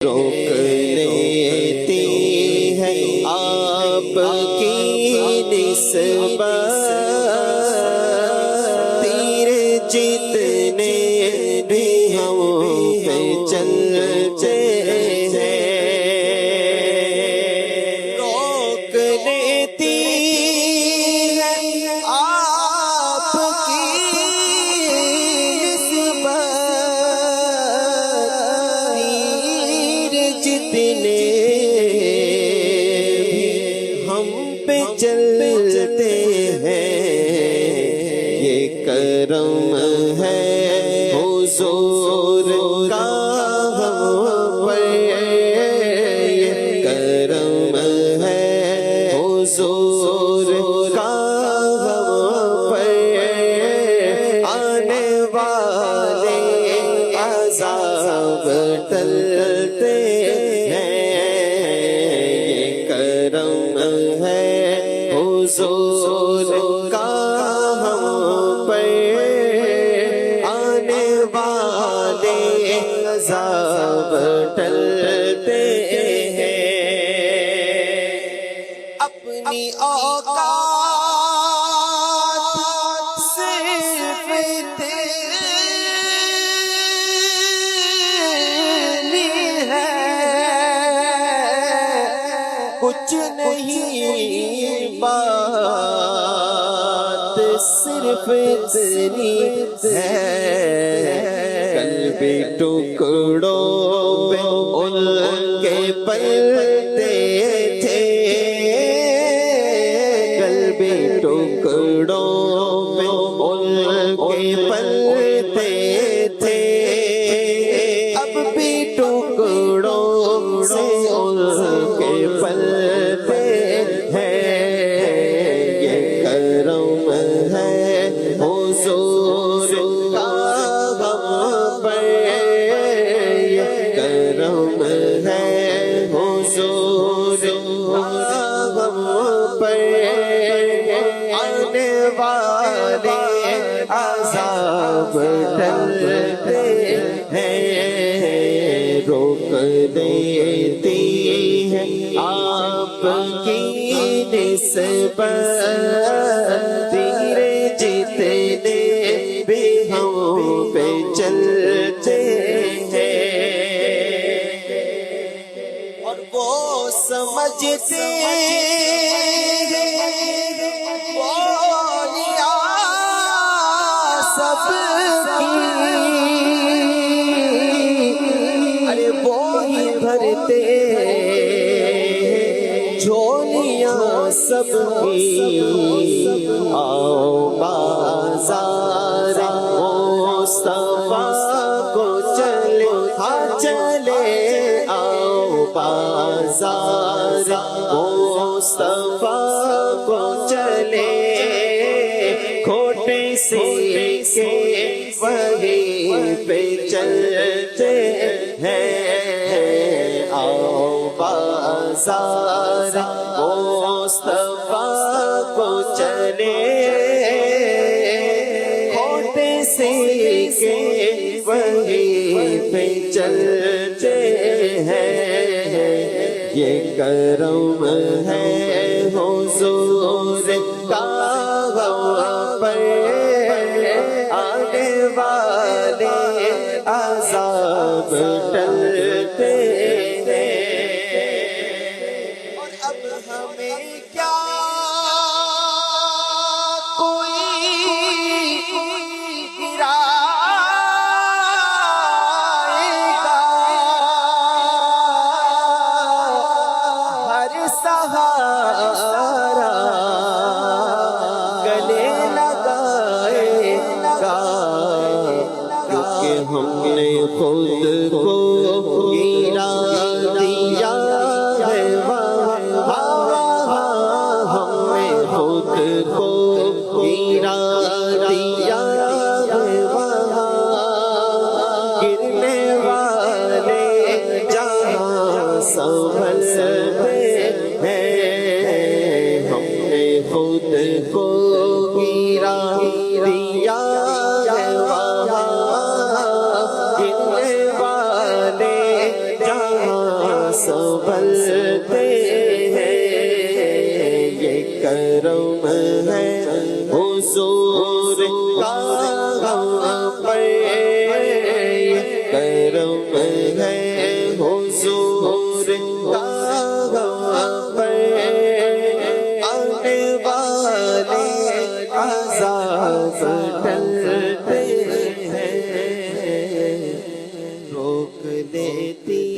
روک لیتی ہے آپ کی نسبت تیر جتنے بھی ہم پہ چلتے ہیں روک لیتی ہے آپ کی نسبت جتنے ہم پہ چلتے ہیں یہ کرم ہے حضور کا ہم پر یہ کرم ہے حضور کا ہم پر آنے والے عذاب ٹلتے حضور کا ہم پر آنے والے عذاب ٹلتے ہیں اپنی اوقات صرف تیری ہے کچھ نہیں بات صرف تیری ہے قلبی ٹکڑوں میں ان کے پلتے تھے قلبی ٹکڑوں میں ان کے پلتے تھے اب بھی ٹکڑوں سے ان کے پلتے حضور کا ہم پر یہ کرم ہے حضور کا ہم پر آنے والے عذاب ٹلتے ہیں روک دیتی ہے آپ کی نسبت جتنے بھی ہم پہ چلتے ہیں اور وہ سمجھتے بولیاں سب کی ارے وہی بھرتے جھولیاں سب کی آؤ بازار مصطفیٰ کو چلے ہاں چلے آؤ بازار مصطفیٰ کو چلے کھوٹے سے کے وہیں پہ چلتے ہیں آؤ بازار مصطفیٰ کو چلے کے وہیں پہ چلتے ہیں یہ کرم ہے حضور کا ہم پر آنے والے عذاب ٹلتے ہیں اور اب ہمیں کیا سہارا گلے لگائے گا کیونکہ ہم نے خود کو گرا دیا ہے ہم نے خود کو گرا دیا ہے گرنے والے جہاں سنبھلتے خود کو گرا دیا ہے وہاں گرنے والے جہاں سنبھلتے ہیں، یہ کرم ہے حضور کا ہم پر، یہ کرم ہے حضور کا ہم پر، آنے والے عذاب ٹلتے ہیں، روک دیتی